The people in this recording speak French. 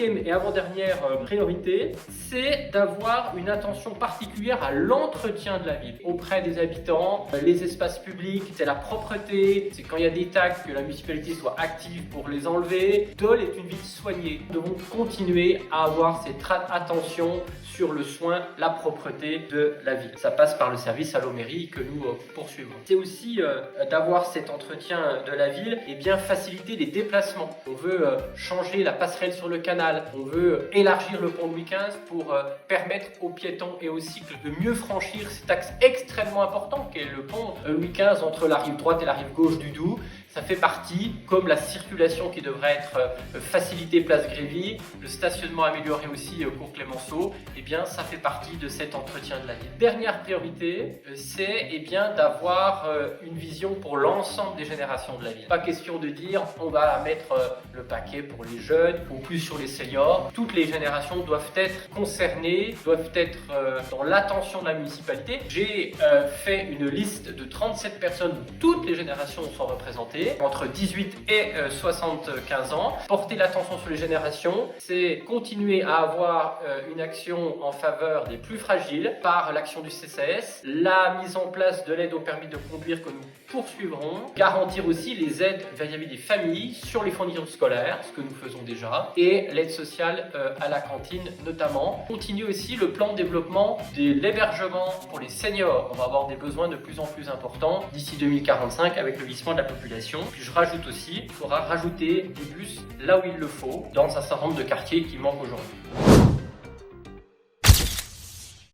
5e et avant-dernière priorité, c'est d'avoir une attention particulière à l'entretien de la ville auprès des habitants, les espaces publics, c'est la propreté, c'est quand il y a des tags que la municipalité soit active pour les enlever. Dole est une ville soignée. Nous devons continuer à avoir cette attention sur le soin, la propreté de la ville. Ça passe par le service à l'eau mairie que nous poursuivons. C'est aussi d'avoir cet entretien de la ville et bien faciliter les déplacements. On veut changer la passerelle sur le canal, on veut élargir le pont Louis XV pour permettre aux piétons et aux cycles de mieux franchir cet axe extrêmement important qu'est le pont Louis XV entre la rive droite et la rive gauche du Doubs. Ça fait partie, comme la circulation qui devrait être facilitée place Grévy, le stationnement amélioré aussi cours Clémenceau, eh bien ça fait partie de cet entretien de la ville. Dernière priorité, c'est d'avoir une vision pour l'ensemble des générations de la ville. Pas question de dire on va mettre le paquet pour les jeunes ou plus sur les seniors. Toutes les générations doivent être concernées, doivent être dans l'attention de la municipalité. J'ai fait une liste de 37 personnes où toutes les générations sont représentées, entre 18 et 75 ans. Porter l'attention sur les générations, c'est continuer à avoir une action en faveur des plus fragiles par l'action du CCAS, la mise en place de l'aide au permis de conduire que nous poursuivrons, garantir aussi les aides vis-à-vis des familles sur les fournitures scolaires, ce que nous faisons déjà, et l'aide sociale à la cantine notamment. Continuer aussi le plan de développement de l'hébergement pour les seniors. On va avoir des besoins de plus en plus importants d'ici 2045 avec le vieillissement de la population. Puis je rajoute aussi, il faudra rajouter des bus là où il le faut, dans un certain nombre de quartiers qui manquent aujourd'hui.